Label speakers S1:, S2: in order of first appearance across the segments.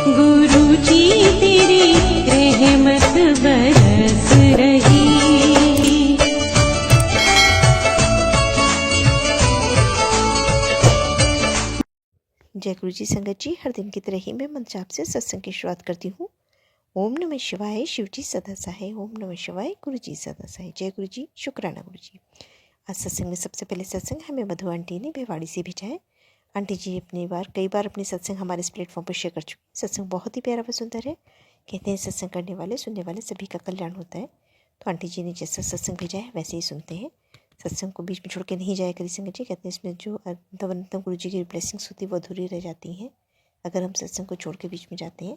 S1: गुरु जी तेरी रहमत बरस रही।
S2: जय गुरु जी संगत जी, हर दिन की तरह ही मैं मंत्र जाप से सत्संग की शुरुआत करती हूँ। ओम नमः शिवाय, शिव जी सदा सहाय। ओम नमः शिवाय, गुरु जी सदा सहाय। जय गुरु जी, शुक्राना गुरु जी। आज सत्संग में सबसे पहले सत्संग हमें मधु आंटी ने भिवाड़ी से भेजा है। आंटी जी कई बार अपने सत्संग हमारे इस प्लेटफॉर्म पर शेयर कर चुके। सत्संग बहुत ही प्यारा व सुंदर है। कहते हैं सत्संग करने वाले सुनने वाले सभी का कल्याण होता है। तो आंटी जी ने जैसा सत्संग भेजा है वैसे ही सुनते हैं। सत्संग को बीच में छोड़ के नहीं जाया करी संगत जी। कहते हैं इसमें जो अंतम गुरु जी की ब्लेसिंग्स होती है वो अधूरी रह जाती हैं अगर हम सत्संग को छोड़ के बीच में जाते हैं।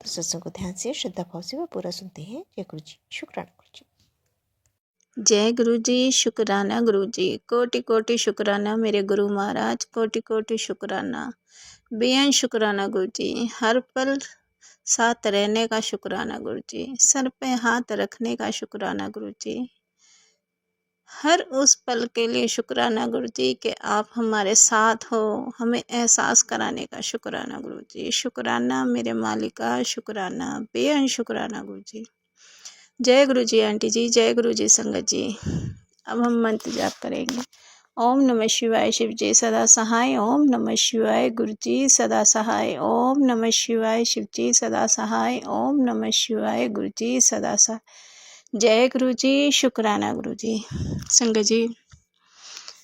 S2: तो सत्संग को ध्यान से श्रद्धा भाव से वो पूरा सुनते हैं। जय गुरु जी, शुक्राना गुरु जी।
S3: जय गुरु जी, शुक्राना गुरु जी। कोटि कोटि शुक्राना मेरे गुरु महाराज, कोटि कोटि शुक्राना, बेअंत शुक्राना गुरु जी। हर पल साथ रहने का शुक्राना गुरु जी, सर पे हाथ रखने का शुक्राना गुरु जी। हर उस पल के लिए शुक्राना गुरु जी कि आप हमारे साथ हो, हमें एहसास कराने का शुक्राना गुरु जी। शुक्राना मेरे मालिका, शुक्राना बेअंत शुक्राना गुरु जी। जय गुरु जी आंटी जी, जय गुरु जी संगत जी। अब हम मंत्र जाप करेंगे। ओम नमः शिवाय, शिव जी सदा सहाय। ओम नमः शिवाय, गुरु जी सदा सहाय। ओम नमः शिवाय, शिव जी सदा सहाय। ओम नमः शिवाय, गुरु जी सदा सहाय। जय गुरु जी, शुक्राना गुरु जी। संगत जी,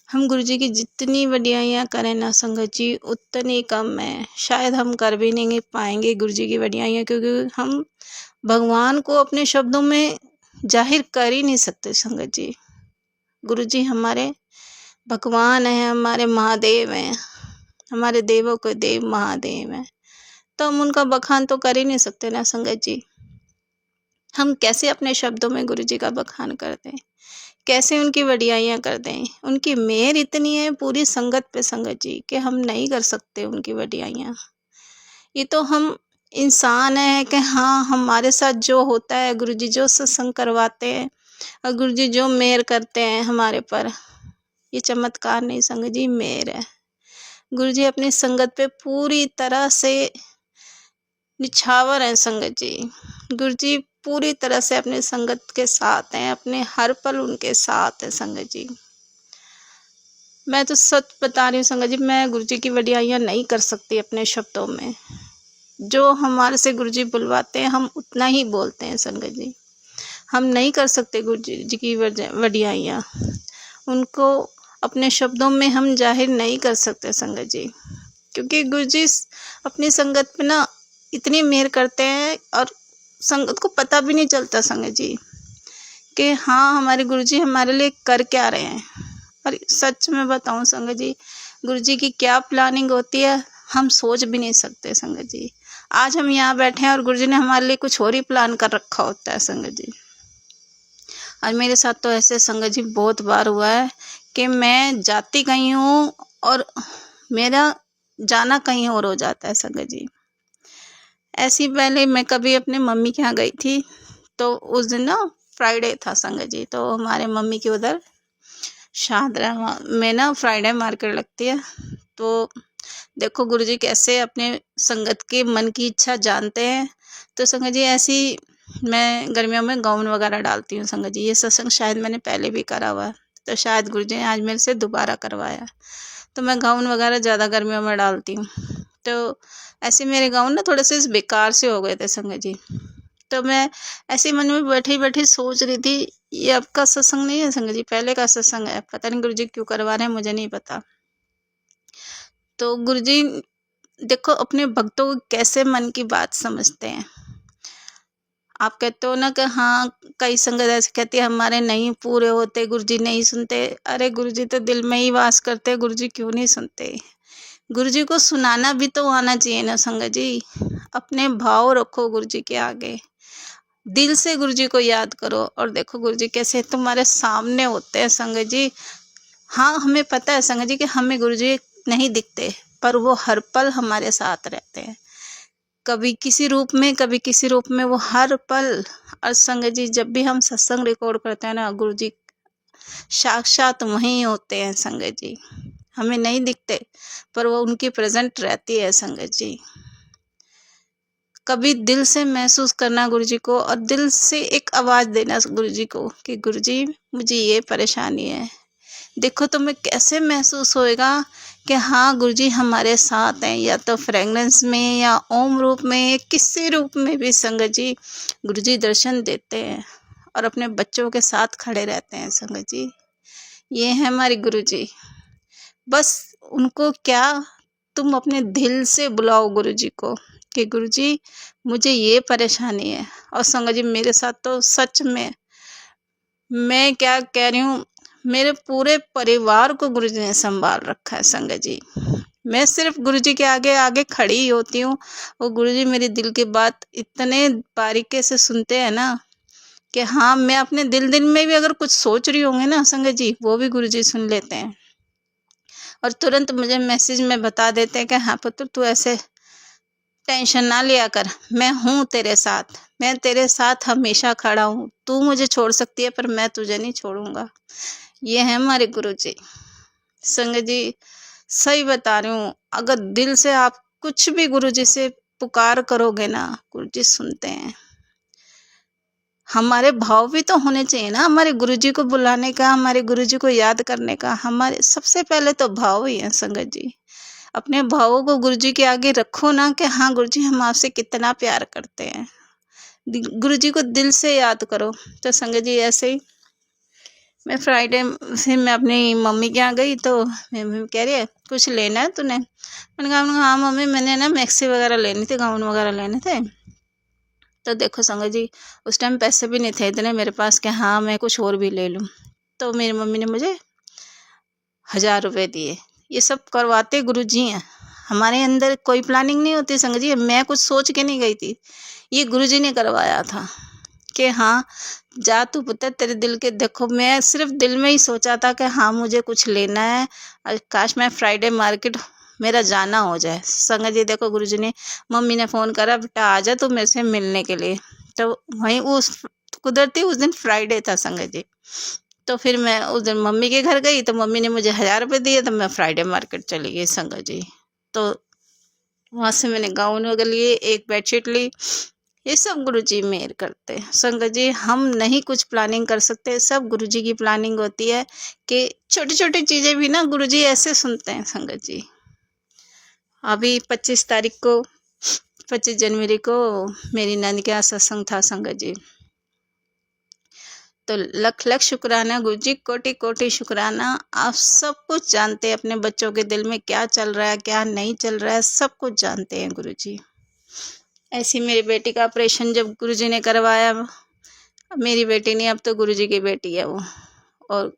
S3: हम गुरु जी की जितनी वडियाइयाँ करें ना संगत जी उतनी कम है। शायद हम कर भी नहीं पाएंगे गुरु जी की वडियाइयाँ, क्योंकि हम भगवान को अपने शब्दों में जाहिर कर ही नहीं सकते संगत जी। गुरु जी हमारे भगवान हैं, हमारे महादेव हैं, हमारे देवों के देव महादेव हैं, तो हम उनका बखान तो कर ही नहीं सकते ना संगत जी। हम कैसे अपने शब्दों में गुरु जी का बखान कर दें, कैसे उनकी वडियाइयाँ कर दें। उनकी मेहर इतनी है पूरी संगत पे संगत जी कि हम नहीं कर सकते उनकी वडियाइयाँ। ये तो हम इंसान है कि हाँ, हमारे साथ जो होता है गुरु जी जो सत्संग करवाते हैं और गुरु जी जो मेहर करते हैं हमारे पर, ये चमत्कार नहीं संगत जी, मेहर है। गुरु जी अपनी संगत पे पूरी तरह से निछावर हैं संगत जी। गुरु जी पूरी तरह से अपने संगत के साथ हैं, अपने हर पल उनके साथ है संगत जी। मैं तो सच बता रही हूँ संगत जी, मैं गुरु जी की वडियाइयाँ नहीं कर सकती अपने शब्दों में। जो हमारे से गुरु जी बुलवाते हैं हम उतना ही बोलते हैं संगत जी। हम नहीं कर सकते गुरु जी की वडियाइयाँ, उनको अपने शब्दों में हम जाहिर नहीं कर सकते संगत जी। क्योंकि गुरु जी अपनी संगत पे ना इतनी मेहर करते हैं और संगत को पता भी नहीं चलता संगत जी कि हाँ हमारे गुरु जी हमारे लिए कर क्या रहे हैं। और सच में बताऊं संगत जी, गुरु जी की क्या प्लानिंग होती है हम सोच भी नहीं सकते संगत जी। आज हम यहाँ बैठे हैं और गुरु जी ने हमारे लिए कुछ और ही प्लान कर रखा होता है संगत जी। और मेरे साथ तो ऐसे संगत जी बहुत बार हुआ है कि मैं जाती कहीं हूँ और मेरा जाना कहीं और हो जाता है संगत जी। ऐसी पहले मैं कभी अपने मम्मी के यहाँ गई थी, तो उस दिन ना फ्राइडे था संगत जी, तो हमारे मम्मी के उधर शाहदरा में ना फ्राइडे मार्केट लगती है। तो देखो गुरु जी कैसे अपने संगत के मन की इच्छा जानते हैं। तो संगत जी ऐसी मैं गर्मियों में गाउन वगैरह डालती हूँ संगत जी। ये सत्संग शायद मैंने पहले भी करा हुआ है, तो शायद गुरु जी ने आज मेरे से दोबारा करवाया। तो मैं गाउन वगैरह ज़्यादा गर्मियों में डालती हूँ। तो ऐसे मेरे गाउन ना थोड़े से बेकार से हो गए थे संगत जी। तो मैं ऐसे मन में बैठी बैठी सोच रही थी ये अब का सत्संग नहीं है संगत जी, पहले का सत्संग है। पता नहीं गुरु जी क्यों करवा रहे हैं, मुझे नहीं पता। तो गुरु जी देखो अपने भक्तों को कैसे मन की बात समझते हैं। आप कहते हो ना कि हाँ कई संगत ऐसे कहती है हमारे नहीं पूरे होते, गुरु जी नहीं सुनते। अरे गुरु जी तो दिल में ही वास करते, गुरु जी क्यों नहीं सुनते। गुरु जी को सुनाना भी तो आना चाहिए ना संगत जी। अपने भाव रखो गुरु जी के आगे, दिल से गुरु जी को याद करो और देखो गुरु जी कैसे तुम्हारे सामने होते हैं संगत जी। हाँ हमें पता है संगत जी कि हमें गुरु जी नहीं दिखते, पर वो हर पल हमारे साथ रहते हैं, कभी किसी रूप में कभी किसी रूप में, वो हर पल। और संगत जी जब भी हम सत्संग रिकॉर्ड करते हैं ना, गुरु जी साक्षात वहीं होते हैं संगत जी। हमें नहीं दिखते पर वो उनकी प्रेजेंट रहती है संगत जी। कभी दिल से महसूस करना गुरु जी को, और दिल से एक आवाज़ देना गुरु जी को कि गुरु जी मुझे ये परेशानी है। देखो तुम्हें कैसे महसूस होएगा कि हाँ गुरु जी हमारे साथ हैं, या तो फ्रेगनेंस में या ओम रूप में, किसी रूप में भी संगत जी गुरु जी दर्शन देते हैं और अपने बच्चों के साथ खड़े रहते हैं। संगत जी ये है हमारे गुरु जी। बस उनको क्या, तुम अपने दिल से बुलाओ गुरु जी को कि गुरु जी मुझे ये परेशानी है। और संगत जी मेरे साथ तो सच में, मैं क्या कह रही हूँ, मेरे पूरे परिवार को गुरु जी ने संभाल रखा है। संगत जी मैं सिर्फ गुरु जी के आगे आगे खड़ी ही होती हूँ, वो गुरु जी मेरी दिल की बात इतने बारीकी से सुनते हैं ना कि हाँ, मैं अपने दिल में भी अगर कुछ सोच रही होंगी ना संगत जी, वो भी गुरु जी सुन लेते हैं और तुरंत मुझे मैसेज में बता देते हैं कि हाँ पुत्र तू ऐसे टेंशन ना लिया कर, मैं हूँ तेरे साथ, मैं तेरे साथ हमेशा खड़ा हूँ। तू मुझे छोड़ सकती है पर मैं तुझे नहीं छोड़ूंगा। ये है हमारे गुरु जी। संगत जी सही बता रही हूँ, अगर दिल से आप कुछ भी गुरु जी से पुकार करोगे ना, गुरु जी सुनते हैं। हमारे भाव भी तो होने चाहिए ना हमारे गुरुजी को बुलाने का, हमारे गुरुजी को याद करने का। हमारे सबसे पहले तो भाव ही है संगत जी। अपने भावों को गुरुजी के आगे रखो ना कि हाँ गुरुजी हम आपसे कितना प्यार करते हैं। गुरुजी को दिल से याद करो। तो संगत जी ऐसे ही मैं फ्राइडे से मैं अपनी मम्मी के यहाँ गई तो मम्मी कह रही है कुछ लेना है तूने। मैंने कहा हाँ मम्मी मैंने ना मैक्सी वगैरह लेनी थी, गाउन वगैरह लेने थे। तो देखो संगत जी उस टाइम पैसे भी नहीं थे इतने मेरे पास कि हाँ मैं कुछ और भी ले लूँ। तो मेरी मम्मी ने मुझे 1000 रुपये दिए। ये सब करवाते गुरु जी हैं। हमारे अंदर कोई प्लानिंग नहीं होती संगत जी, मैं कुछ सोच के नहीं गई थी, ये गुरु जी ने करवाया था कि हाँ जा तू पुत्र तेरे दिल के। देखो मैं सिर्फ दिल में ही सोचा था कि हाँ मुझे कुछ लेना है, काश मैं फ्राइडे मार्केट मेरा जाना हो जाए। संगत जी देखो गुरुजी ने, मम्मी ने फ़ोन करा बेटा आ जा तू मेरे से मिलने के लिए। तो वहीं उस कुदरती उस दिन फ्राइडे था संगत जी। तो फिर मैं उस दिन मम्मी के घर गई तो मम्मी ने मुझे 1000 रुपये दिए, तो मैं फ्राइडे मार्केट चली गई संगत जी। तो वहाँ से मैंने गाउन वगैरह लिए, एक बेडशीट ली। ये सब गुरुजी मेहर करते हैं संगत जी। हम नहीं कुछ प्लानिंग कर सकते, सब गुरुजी की प्लानिंग होती है कि छोटी छोटी चीज़ें भी ना गुरुजी ऐसे सुनते हैं संगत जी। अभी 25 तारीख को 25 जनवरी को मेरी नंद के यहाँ सत्संग था संगत जी। तो लख लख शुक्राना गुरुजी, कोटि कोटि शुक्राना। आप सब कुछ जानते हैं, अपने बच्चों के दिल में क्या चल रहा है क्या नहीं चल रहा है सब कुछ जानते हैं गुरुजी। ऐसी मेरी बेटी का ऑपरेशन जब गुरुजी ने करवाया, मेरी बेटी नहीं अब तो गुरुजी की बेटी है वो, और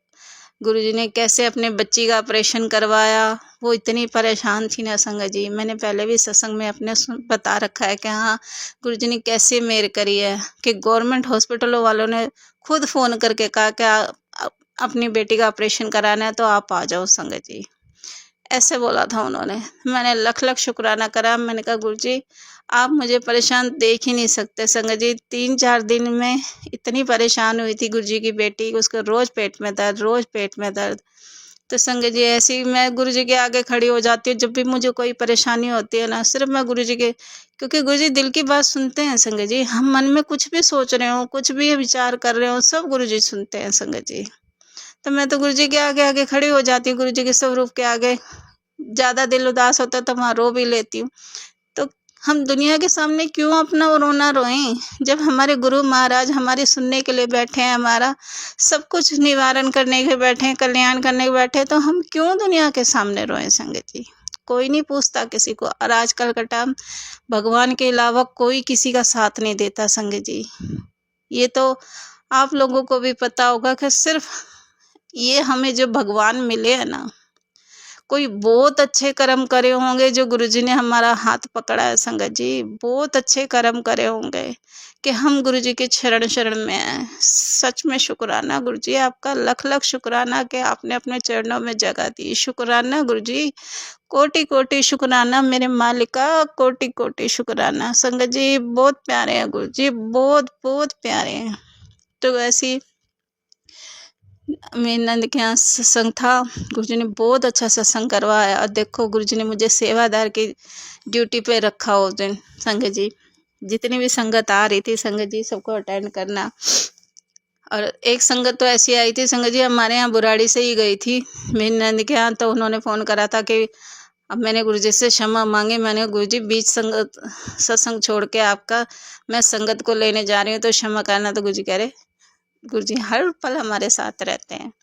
S3: गुरुजी ने कैसे अपने बच्ची का ऑपरेशन करवाया, वो इतनी परेशान थी ना संगत जी। मैंने पहले भी सत्संग में अपने बता रखा है कि हाँ गुरुजी ने कैसे मेहर करी है कि गवर्नमेंट हॉस्पिटलों वालों ने खुद फ़ोन करके कहा कि अपनी बेटी का ऑपरेशन कराना है तो आप आ जाओ संगत जी, ऐसे बोला था उन्होंने। मैंने लख लख शुक्राना करा। मैंने कहा गुरुजी आप मुझे परेशान देख ही नहीं सकते संगत जी। 3-4 दिन में इतनी परेशान हुई थी गुरुजी की बेटी, उसको रोज़ पेट में दर्द, रोज़ पेट में दर्द। तो संगत जी ऐसे ही मैं गुरुजी के आगे खड़ी हो जाती हूँ। जब भी मुझे कोई परेशानी होती है ना, सिर्फ मैं गुरुजी के, क्योंकि गुरुजी दिल की बात सुनते हैं संगत जी। हम मन में कुछ भी सोच रहे हो, कुछ भी विचार कर रहे हो, सब गुरुजी सुनते हैं संगत जी। तो मैं तो गुरुजी के आगे आगे खड़ी हो जाती हूँ, गुरुजी के स्वरूप के आगे। ज़्यादा दिल उदास होता तो वहाँ रो भी लेती हूँ। तो हम दुनिया के सामने क्यों अपना रोना रोएं, जब हमारे गुरु महाराज हमारे सुनने के लिए बैठे हैं, हमारा सब कुछ निवारण करने के बैठे हैं, कल्याण करने के बैठे हैं, तो हम क्यों दुनिया के सामने रोएं संगत जी। कोई नहीं पूछता किसी को, और आजकल का टाइम भगवान के अलावा कोई किसी का साथ नहीं देता संगत जी। ये तो आप लोगों को भी पता होगा कि सिर्फ ये हमें जो भगवान मिले हैं ना, कोई बहुत अच्छे कर्म करे होंगे जो गुरुजी ने हमारा हाथ पकड़ा है संगत जी। बहुत अच्छे कर्म करे होंगे कि हम गुरुजी के शरण में हैं। सच में शुक्राना गुरुजी, आपका लख लख शुक्राना कि आपने अपने चरणों में जगह दी। शुक्राना गुरुजी, कोटि कोटि शुक्राना मेरे मालिका, कोटि कोटि शुक्राना संगत जी। बहुत प्यारे हैं गुरुजी, बहुत बहुत प्यारे हैं। तो ऐसी मेरी नंद के यहाँ सत्संग था, गुरुजी ने बहुत अच्छा सत्संग करवाया। और देखो गुरुजी ने मुझे सेवादार की ड्यूटी पे रखा उस दिन संगत जी। जितनी भी संगत आ रही थी संगत जी सबको अटेंड करना। और एक संगत तो ऐसी आई थी संगत जी, हमारे यहाँ बुराड़ी से ही गई थी मेरी नंद के यहाँ, तो उन्होंने फ़ोन करा था कि अब मैंने गुरुजी से क्षमा मांगी। मैंने कहा गुरुजी बीच संगत सत्संग छोड़ के आपका मैं संगत को लेने जा रही हूँ तो क्षमा करना। तो गुरुजी कह रहे गुरुजी हर पल हमारे साथ रहते हैं।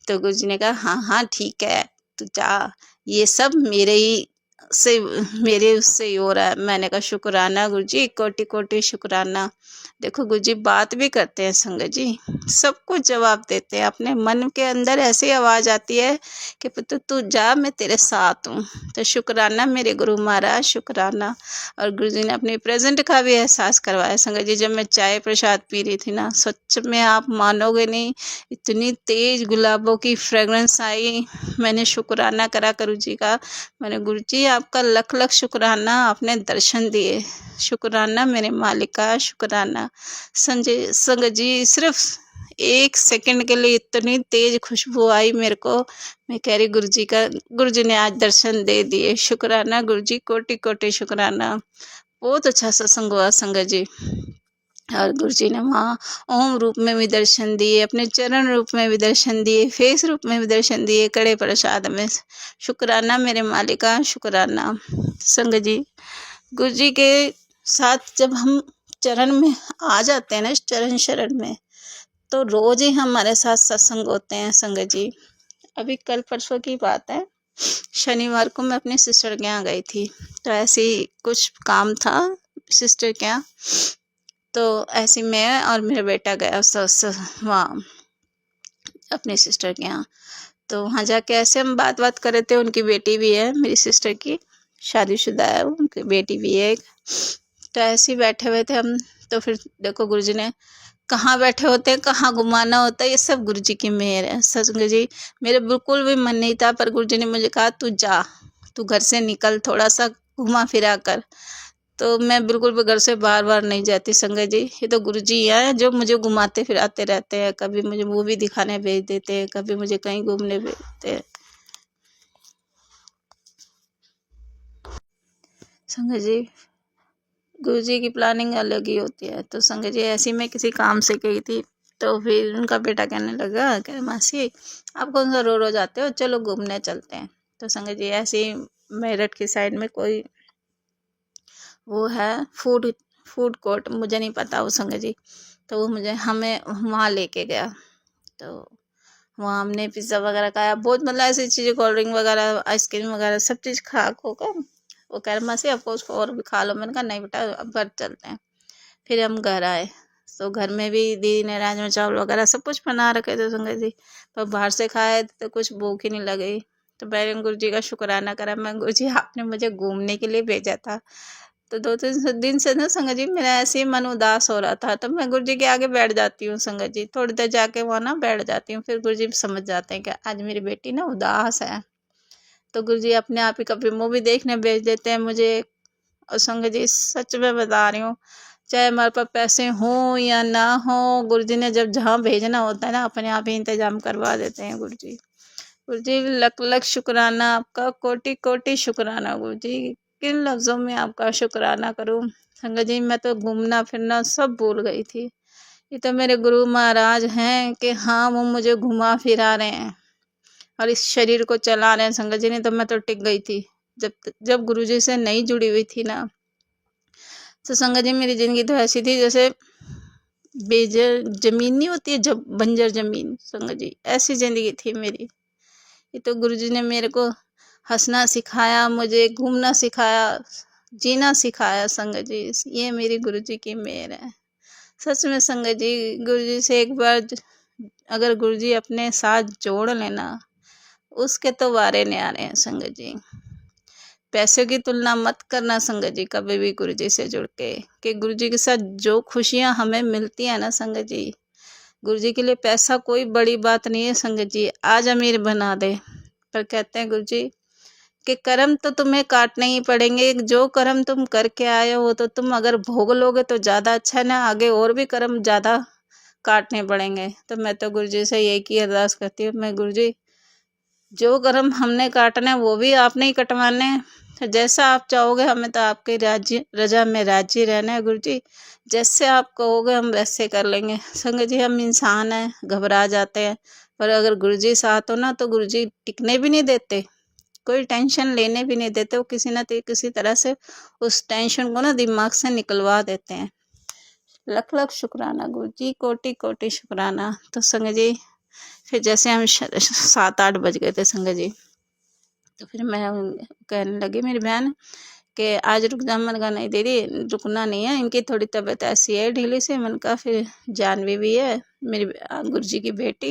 S3: तो गुरुजी ने कहा हाँ हाँ ठीक है तू जा, ये सब मेरे उससे ही हो रहा है। मैंने कहा शुक्राना गुरुजी, कोटि कोटि शुक्राना। देखो गुरुजी बात भी करते हैं संगत जी, सबको जवाब देते हैं। अपने मन के अंदर ऐसी आवाज़ आती है कि पुत्र तू जा, मैं तेरे साथ हूँ। तो शुक्राना मेरे गुरु महाराज, शुक्राना। और गुरुजी ने अपनी प्रेजेंट का भी एहसास करवाया संगत जी। जब मैं चाय प्रसाद पी रही थी ना, सच में आप मानोगे नहीं, इतनी तेज गुलाबों की फ्रेगरेंस आई। मैंने शुक्राना करा गुरुजी का। मैंने गुरुजी आपका लख लख शुक्राना, आपने दर्शन दिए। शुक्राना मेरे मालिक का, शुक्राना। संगत जी सिर्फ 1 सेकंड के लिए इतनी तेज खुशबू आई मेरे को। मैं कह रही गुरुजी ने आज दर्शन दे दिए। शुक्राना गुरुजी, कोटि कोटि शुक्राना। बहुत अच्छा सत्संग हुआ संगत जी। और गुरुजी ने वहाँ ओम रूप में भी दर्शन दिए, अपने चरण रूप में भी दर्शन दिए, फेस रूप में भी दर्शन दिए, कड़े प्रसाद में। शुक्राना मेरे मालिका, शुक्राना। संगत जी गुरुजी के साथ जब हम चरण में आ जाते हैं ना, चरण शरण में, तो रोज ही हमारे साथ सत्संग होते हैं संगत जी। अभी कल परसों की बात है, शनिवार को मैं अपनी सिस्टर के यहाँ गई थी, तो ऐसे ही कुछ काम था सिस्टर के यहाँ, तो ऐसे मैं और मेरा बेटा गया वहाँ अपनी सिस्टर के यहाँ। तो वहाँ जाके ऐसे हम बात कर रहे थे। उनकी बेटी भी है मेरी सिस्टर की, शादीशुदा है, उनकी बेटी भी है एक। तो ऐसे ही बैठे हुए थे हम। तो फिर देखो गुरुजी ने कहाँ बैठे होते हैं, कहाँ घुमाना होता है, ये सब गुरुजी की मेहर है। संगत जी मेरे बिल्कुल भी मन नहीं था, पर गुरुजी ने मुझे कहा तू जा, तू घर से निकल, थोड़ा सा घुमा फिरा कर। तो मैं बिल्कुल भी घर से बार नहीं जाती संगत जी। ये तो गुरुजी हैं जो मुझे घुमाते फिराते रहते हैं। कभी मुझे मूवी दिखाने भेज देते हैं, कभी मुझे कहीं घूमने भेज देते हैं। संगत जी गुरुजी की प्लानिंग अलग ही होती है। तो संगत जी ऐसी मैं किसी काम से गई थी, तो फिर उनका बेटा कहने लगा कि मासी आप कौन सा रो जाते हो, चलो घूमने चलते हैं। तो संगत जी ऐसे ही मेरठ की साइड में कोई वो है फूड कोर्ट, मुझे नहीं पता वो संगत जी, तो वो हमें वहाँ लेके गया। तो वहाँ हमने पिज़्ज़ा वगैरह खाया, बहुत मतलब ऐसी चीज़ें, कोल्ड ड्रिंक वगैरह, आइसक्रीम वगैरह सब चीज़ खा कर वो कह रहे मासी आपको उसको और भी खा लो। मैंने कहा नहीं बेटा अब घर चलते हैं। फिर हम घर आए, तो घर में भी दीदी ने राजमा चावल वगैरह सब कुछ बना रखे थे संगत जी, पर बाहर से खाए तो कुछ भूख ही नहीं लगी। तो मैंने गुरुजी का शुक्राना करा। मैं गुरुजी आपने मुझे घूमने के लिए भेजा था। तो 2-3 दिन से ना संगत जी मेरा ऐसे ही मन उदास हो रहा था, तो मैं गुरुजी के आगे बैठ जाती हूँ संगत जी, थोड़ी देर जाके वहाँ ना बैठ जाती हूँ। फिर गुरुजी समझ जाते हैं कि आज मेरी बेटी ना उदास है, तो गुरुजी अपने आप ही कभी मूवी देखने भेज देते हैं मुझे। और संगत जी सच में बता रही हूँ, चाहे हमारे पास पैसे हों या ना हो, गुरुजी ने जब जहाँ भेजना होता है ना अपने आप ही इंतजाम करवा देते हैं गुरुजी। गुरुजी लख लख शुक्राना आपका, कोटि कोटि शुक्राना गुरुजी। किन लफ्ज़ों में आपका शुक्राना करूं संगत जी। मैं तो घूमना फिरना सब भूल गई थी। ये तो मेरे गुरु महाराज हैं कि हाँ वो मुझे घुमा फिरा रहे हैं और इस शरीर को चला रहे हैं संगत जी। नहीं तो मैं तो टिक गई थी जब गुरुजी से नहीं जुड़ी हुई थी ना। तो संगत जी मेरी ज़िंदगी तो ऐसी थी जैसे बेजर ज़मीन नहीं होती है, जब बंजर ज़मीन, संगत जी ऐसी ज़िंदगी थी मेरी। ये तो गुरुजी ने मेरे को हंसना सिखाया, मुझे घूमना सिखाया, जीना सिखाया संगत जी। ये मेरी गुरुजी की मेहर है सच में संगत जी। गुरुजी से एक बार अगर गुरुजी अपने साथ जोड़ लेना, उसके तो वारे न्यारे हैं संगत जी। पैसों की तुलना मत करना संगत जी कभी भी गुरुजी से जुड़ के, कि गुरुजी के साथ जो खुशियाँ हमें मिलती हैं ना संगत जी, गुरुजी के लिए पैसा कोई बड़ी बात नहीं है संगत जी, आज अमीर बना दे। पर कहते हैं गुरुजी कि कर्म तो तुम्हें काटने ही पड़ेंगे, जो कर्म तुम करके आए हो तो तुम अगर भोग लोगे तो ज़्यादा अच्छा है ना, आगे और भी कर्म ज़्यादा काटने पड़ेंगे। तो मैं तो गुरुजी से यही की अरदास करती हूँ, मैं गुरुजी जो कर्म हमने काटना है वो भी आपने ही कटवाने हैं, तो जैसा आप चाहोगे, हमें तो आपके राज्य रजा में राज्य रहना है गुरु जी। जैसे आप कहोगे हम वैसे कर लेंगे। संगत जी हम इंसान हैं, घबरा जाते हैं, पर अगर गुरु जी साथ हो ना तो गुरु जी टिकने भी नहीं देते, कोई टेंशन लेने भी नहीं देते। वो किसी न किसी तरह से उस टेंशन को ना दिमाग से निकलवा देते हैं। लख लख शुक्राना गुरु जी, कोटि कोटि शुक्राना। तो संगत जी फिर जैसे हम 7-8 बज गए थे संगत जी, तो फिर मैं कहने लगी मेरी बहन कि आज रुक जा। मैंने कहा नहीं दीदी रुकना नहीं है, इनकी थोड़ी तबीयत ऐसी है ढीली से। मैंने कहा फिर जानवी भी है मेरी गुरुजी की बेटी,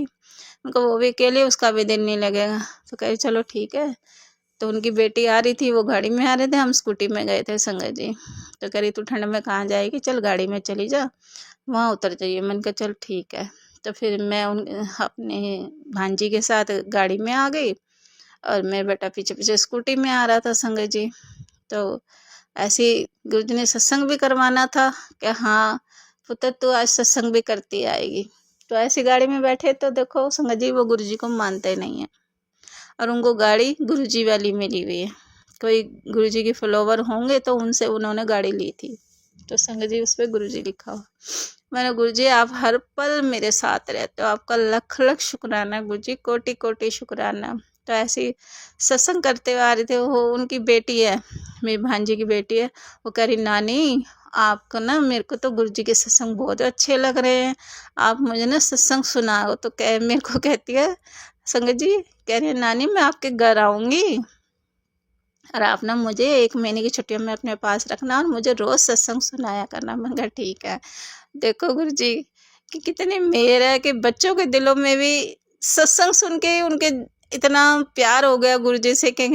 S3: उनको वो भी अकेले, उसका भी दिन नहीं लगेगा। तो कहे चलो ठीक है। तो उनकी बेटी आ रही थी, वो गाड़ी में आ रहे थे, हम स्कूटी में गए थे संगत जी। तो कह रही तू ठंड में कहाँ जाएगी, चल गाड़ी में चली जा, वहाँ उतर जाइए। मैंने कहा चल ठीक है। तो फिर मैं अपने भांजी के साथ गाड़ी में आ गई और मेरा बेटा पीछे पीछे स्कूटी में आ रहा था संगत जी। तो ऐसे गुरु जी ने सत्संग भी करवाना था कि हाँ पुत्र तू आज सत्संग भी करती आएगी। तो ऐसी गाड़ी में बैठे तो देखो संगत जी वो गुरु जी को मानते नहीं है, और उनको गाड़ी गुरु जी वाली मिली हुई है। कोई गुरु जी के फॉलोवर होंगे तो उनसे उन्होंने गाड़ी ली थी, तो संगत जी उस पर गुरु जी लिखा हुआ। मैंने गुरु जी आप हर पल मेरे साथ रहते हो, आपका लख लख शुक्राना गुरु जी, कोटि कोटि शुक्राना। तो ऐसी सत्संग करते हुए आ रहे थे। वो उनकी बेटी है, मेरी भांजी की बेटी है, वो कह रही नानी आपको ना, मेरे को तो गुरु जी के सत्संग बहुत अच्छे लग रहे हैं, आप मुझे ना सत्संग सुनाओ। तो मेरे को कहती है संगत जी, कह रही है नानी मैं आपके घर आऊँगी और आप ना मुझे 1 महीने की छुट्टियों में अपने पास रखना और मुझे रोज़ सत्संग सुनाया करना। मैंने कहा ठीक है। देखो गुरु जी कि कितनी मेहर है कि बच्चों के दिलों में भी सत्संग सुन के उनके इतना प्यार हो गया गुरु जी से कि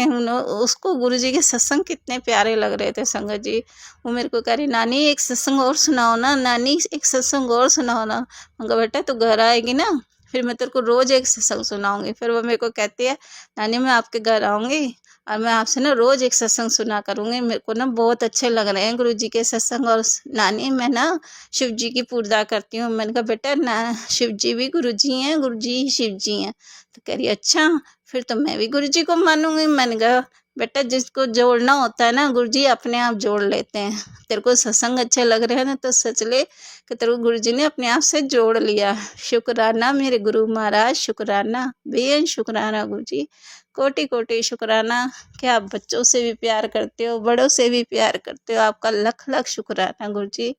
S3: उसको गुरु जी के सत्संग कितने प्यारे लग रहे थे संगत जी। वो मेरे को कह रही नानी एक सत्संग और सुनाओ ना, नानी एक सत्संग और सुनाओ ना। मैं कहा बेटा तू घर आएगी ना फिर मैं तेरे को रोज़ एक सत्संग सुनाऊंगी। फिर वो मेरे को कहती है नानी मैं आपके घर आऊँगी और मैं आपसे ना रोज़ एक सत्संग सुना करूँगी, मेरे को ना बहुत अच्छे लग रहे हैं गुरु जी के सत्संग। और नानी मैं ना शिव जी की पूजा करती हूँ। मैंने कहा बेटा ना शिव जी भी गुरु जी हैं, गुरु जी ही शिव जी हैं। तो कह रही अच्छा फिर तो मैं भी गुरु जी को मानूंगी। मैंने कहा बेटा जिसको जोड़ना होता है ना गुरु जी अपने आप जोड़ लेते हैं। तेरे को सत्संग अच्छे लग रहे हैं ना तो सच ले कि तेरे को गुरु जी ने अपने आप से जोड़ लिया। शुक्राना मेरे गुरु महाराज, शुक्राना बेअन शुक्राना गुरु जी, कोटि कोटि शुक्राना कि आप बच्चों से भी प्यार करते हो, बड़ों से भी प्यार करते हो। आपका लख लख शुक्राना गुरु जी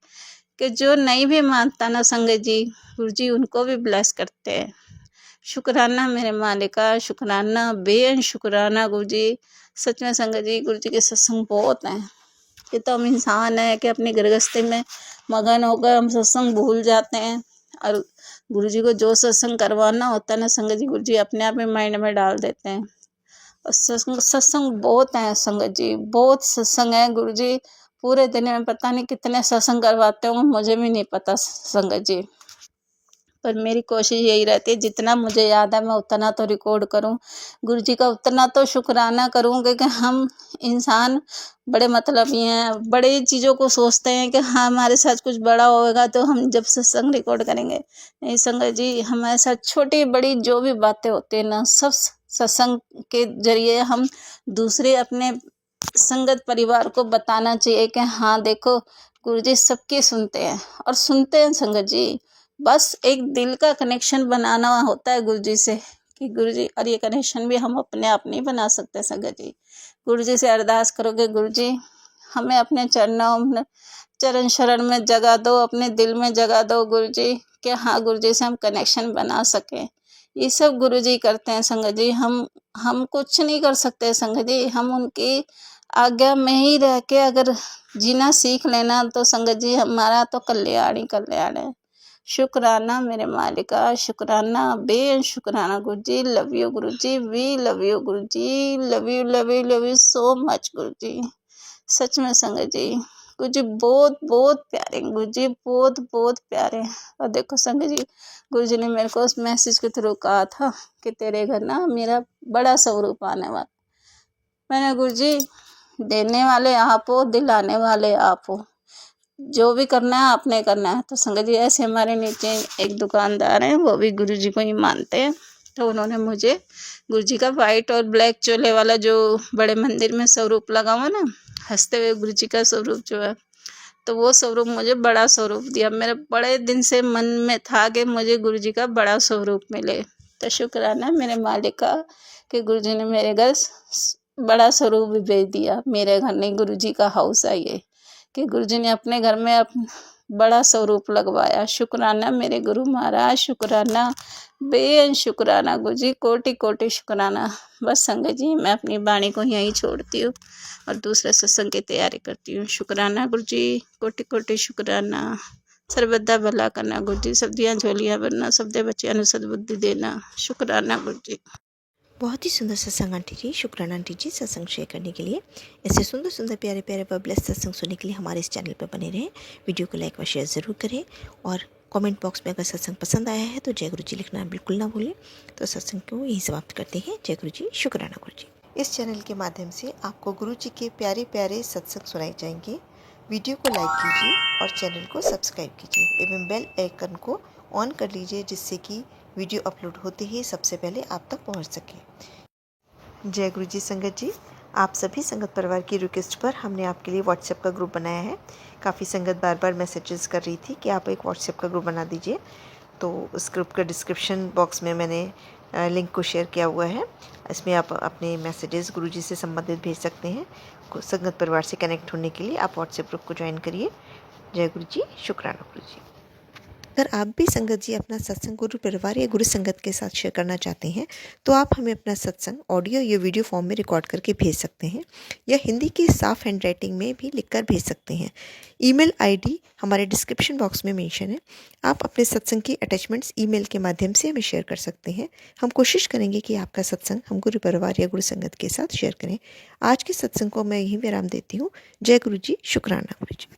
S3: कि जो नहीं भी मानता ना संगत जी गुरु जी उनको भी ब्लेस करते हैं। शुक्राना मेरे मालिका, शुक्राना बेअन शुक्राना गुरु जी। सच में संगत जी गुरु जी के सत्संग बहुत हैं। ये तो हम इंसान हैं कि अपनी गृहस्थी में मगन होकर हम सत्संग भूल जाते हैं, और गुरु जी को जो सत्संग करवाना होता है ना संगत जी गुरु जी अपने आप ही माइंड में डाल देते हैं। और सत्संग बहुत हैं संगत जी, बहुत सत्संग है गुरु जी। पूरे दिन में पता नहीं कितने सत्संग करवाते होंगे, मुझे भी नहीं पता संगत जी। पर मेरी कोशिश यही रहती है जितना मुझे याद है मैं उतना तो रिकॉर्ड करूं, गुरु जी का उतना तो शुक्राना करूं। क्योंकि हम इंसान बड़े मतलबी हैं, बड़े चीज़ों को सोचते हैं कि हाँ हमारे साथ कुछ बड़ा होगा तो हम जब सत्संग रिकॉर्ड करेंगे। नहीं संगत जी हमारे साथ छोटी बड़ी जो भी बातें होती हैं ना सब सत्संग के जरिए हम दूसरे अपने संगत परिवार को बताना चाहिए कि हाँ देखो गुरु जी सबकी सुनते हैं, और सुनते हैं संगत जी। बस एक दिल का कनेक्शन बनाना होता है गुरु जी से कि गुरु जी, और ये कनेक्शन भी हम अपने आप नहीं बना सकते संगत जी। गुरु जी से अरदास करोगे गुरु जी हमें अपने चरण शरण में जगह दो, अपने दिल में जगह दो गुरु जी कि हाँ गुरु जी से हम कनेक्शन बना सकें। ये सब गुरु जी करते हैं संगत जी। हम कुछ नहीं कर सकते संगत जी, हम उनकी आज्ञा में ही रह के अगर जीना सीख लेना तो संगत जी हमारा तो कल्याण ही कल्याण है। शुक्राना मेरे मालिका, शुक्राना बेअन शुक्राना गुरु जी। Love you Guru ji, we love you Guru ji, love you so much गुरु जी। सच में संगत जी गुरु जी बहुत बहुत प्यारे गुरु जी, बहुत बहुत प्यारे। और देखो संगत जी गुरु जी ने मेरे को उस मैसेज के थ्रू कहा था कि तेरे घर ना मेरा बड़ा स्वरूप आने वाला। मैंने गुरु जी देने वाले आप हो, दिलाने वाले आप हो, जो भी करना है आपने करना है। तो संगत जी ऐसे हमारे नीचे एक दुकानदार हैं, वो भी गुरु जी को ही मानते हैं। तो उन्होंने मुझे गुरु जी का वाइट और ब्लैक चोले वाला जो बड़े मंदिर में स्वरूप लगा हुआ ना, हंसते हुए गुरु जी का स्वरूप जो है, तो वो स्वरूप मुझे बड़ा स्वरूप दिया। मेरे बड़े दिन से मन में था कि मुझे गुरु जी का बड़ा स्वरूप मिले। तो शुक्राना मेरे मालिक का कि गुरु जी ने मेरे घर बड़ा स्वरूप भी भेज दिया। मेरे घर नहीं, गुरु जी का हाउस है ये, कि गुरु जी ने अपने घर में बड़ा स्वरूप लगवाया। शुक्राना मेरे गुरु महाराज, शुक्राना बेअंत शुक्राना गुरु जी, कोटि कोटि शुक्राना। बस संगत जी, मैं अपनी वाणी को यहीं छोड़ती हूँ और दूसरे सत्संग की तैयारी करती हूँ। शुक्राना गुरु जी, कोटि कोटि शुक्राना। सर्वदा भला करना गुरु जी, सब दियाँ झोलियाँ भरना, सब दे बच्चियां नूं सद्बुद्धि देना। शुक्राना गुरु जी।
S2: बहुत ही सुंदर सत्संग आंटी जी, शुक्राना आंटी जी सत्संग शेयर करने के लिए। ऐसे सुंदर सुंदर प्यारे प्यारे व ब्लेस्ड सत्संग सुनने के लिए हमारे इस चैनल पर बने रहें। वीडियो को लाइक व शेयर ज़रूर करें और कमेंट बॉक्स में अगर सत्संग पसंद आया है तो जय गुरु जी लिखना बिल्कुल ना भूलें। तो सत्संग को यही समाप्त करते हैं। जय गुरु जी, शुक्राना गुरु जी। इस चैनल के माध्यम से आपको गुरु जी के प्यारे प्यारे सत्संग सुनाए जाएंगे। वीडियो को लाइक कीजिए और चैनल को सब्सक्राइब कीजिए एवं बेल आइकन को ऑन कर लीजिए, जिससे कि वीडियो अपलोड होते ही सबसे पहले आप तक पहुंच सके। जय गुरु जी संगत जी, आप सभी संगत परिवार की रिक्वेस्ट पर हमने आपके लिए व्हाट्सएप का ग्रुप बनाया है। काफ़ी संगत बार बार मैसेजेस कर रही थी कि आप एक व्हाट्सएप का ग्रुप बना दीजिए, तो उस ग्रुप का डिस्क्रिप्शन बॉक्स में मैंने लिंक को शेयर किया हुआ है। इसमें आप अपने मैसेजेस गुरु जी से संबंधित भेज सकते हैं। संगत परिवार से कनेक्ट होने के लिए आप व्हाट्सएप ग्रुप को ज्वाइन करिए। जय गुरु जी, शुक्राना गुरु जी। अगर आप भी संगत जी अपना सत्संग गुरु परिवार या गुरु संगत के साथ शेयर करना चाहते हैं तो आप हमें अपना सत्संग ऑडियो या वीडियो फॉर्म में रिकॉर्ड करके भेज सकते हैं या हिंदी की साफ हैंड राइटिंग में भी लिखकर भेज सकते हैं। ईमेल आईडी हमारे डिस्क्रिप्शन बॉक्स में मेंशन है। आप अपने सत्संग की अटैचमेंट्स ईमेल के माध्यम से हमें शेयर कर सकते हैं। हम कोशिश करेंगे कि आपका सत्संग हम गुरु परिवार या गुरु संगत के साथ शेयर करें। आज के सत्संग को मैं यहीं विराम देती हूँ। जय गुरु जी, शुक्राना गुरु जी।